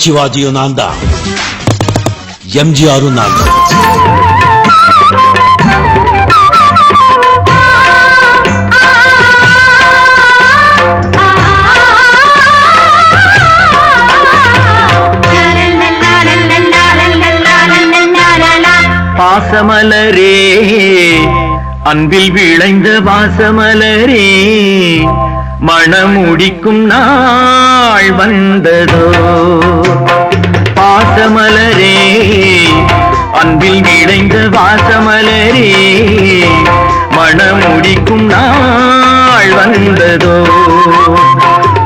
சிவாஜியும் நான் தான், எம்ஜிஆரும் நான் தான். பாசமலரே, அன்பில் விளைந்த வாசமலரே, மணமுடிக்கும் நாள் வந்ததோ. பாசமலரே, அன்பில் விளைந்த வாசமலரே, மணமுடிக்கும் நாள் வந்ததோ.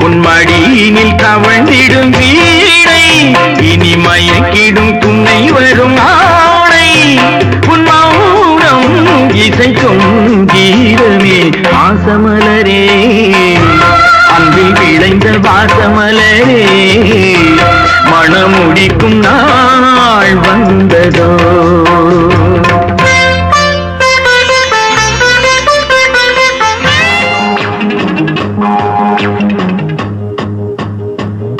உன் மடியினில் கவழ்ந்திடும் வீணை, இனி மயக்கிடும் துணை வரும் ஆணை. உன் மௌனம் இசைக்கும் கீதமே வாசமலரே, அன்பில் விளைந்த வாசமலரே, மணமுடிக்கும் நாள் வந்ததோ.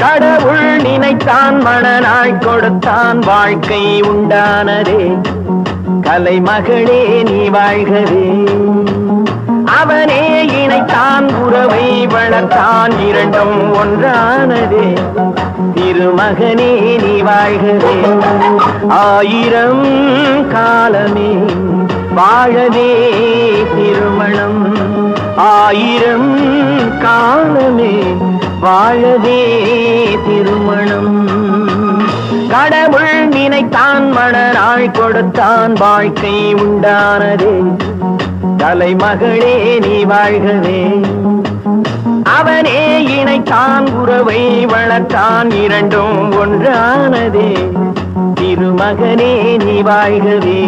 கடவுள் நினைத்தான், மணனாய் கொடுத்தான், வாழ்க்கை உண்டானதே. கலைமகளே நீ வாழ்கவே. அவனே இணைத்தான், உறவை வளர்த்தான், இரண்டும் ஒன்றானதே. திருமகனே நீ வாழ்கவே. ஆயிரம் காலமே வாழவே திருமணம், ஆயிரம் காலமே வாழவே திருமணம். கடவுள் நினைத்தான், மணனாய் கொடுத்தான், வாழ்க்கை உண்டானதே. கலைமகளே நீ வாழ்கவே. அவனே இணைத்தான், உறவை வளர்த்தான், இரண்டும் ஒன்றானதே. திருமகனே நீ வாழ்கவே.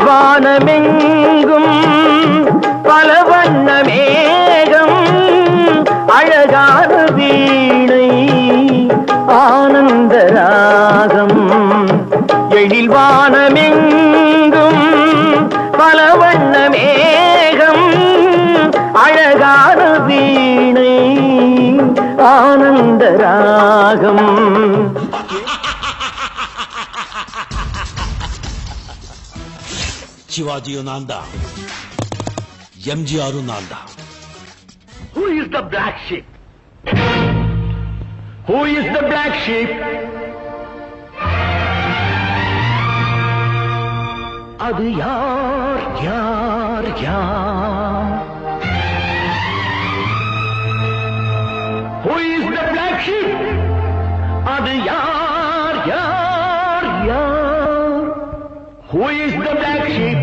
வானமெங்கும் பல வண்ண மேகம், அழகான வீணை ஆனந்த ராகம். எழில் வானமெங்கும் பல வண்ண மேகம், அழகான வீணை ஆனந்த ராகம். சிவாஜியும் நான் தான், எம்ஜிஆரும் நான் தான். Who is the black sheep? Who is the black sheep? அது யார் யார் யார்? Who is the black sheep? அது யார் யார் யார்? Who is the black sheep?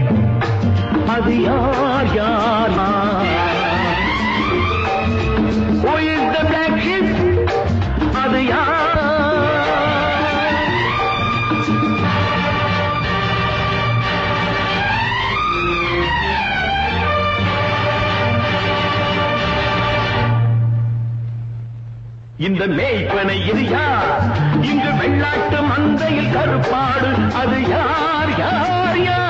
அது யார் யார்? Who is the black sheep? அது யார்? இந்த மேய்ப்பனை இது யார்? இங்கு வெள்ளாட்டு மந்தையில் கருப்பாடு, அது யார் யார் யார்?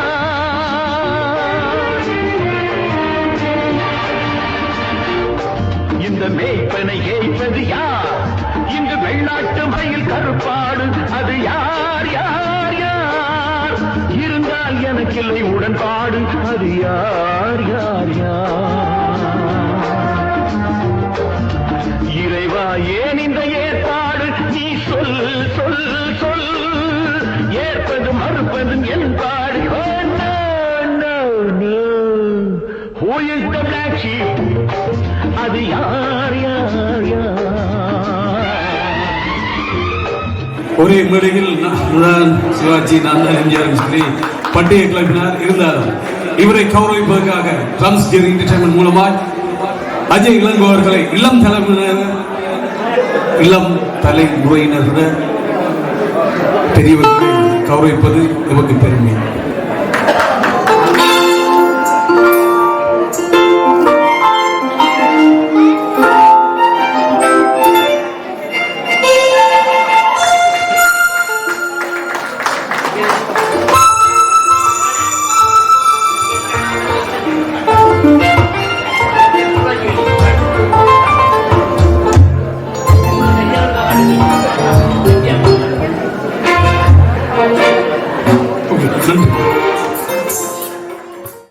இந்த மேய்ப்பனை ஏய்ப்பது யார்? இங்கு வெள்ளாட்டு மயில் கருப்பாடு, அது யார் யார் யார்? இருந்தால் எனக்கில்லை உடன்பாடு, அது யார் யார் யார்? இறைவா ஏன் இந்த ஏற்பாடு? நீ சொல் சொல் சொல், ஏற்பது மறுப்பதும் என் பாடு. Who is the black sheep? அது யார் யார் யார்? ஒரே மேடையில் நான் சிவாஜி, நான் தான் எம்ஜிஆர் சொல்லி பண்டைய கிளப்பினார். இருந்தாலும் இவரை கௌரவிப்பதற்காக ட்ரம்ஸ் ஜெரி என்டர்டைன்மெண்ட் மூலமாக அஜய் இளங்கோ அவர்களை இளம் தலைமுறையினர் பெரியவர்கள் கௌரவிப்பது நமக்கு பெருமை.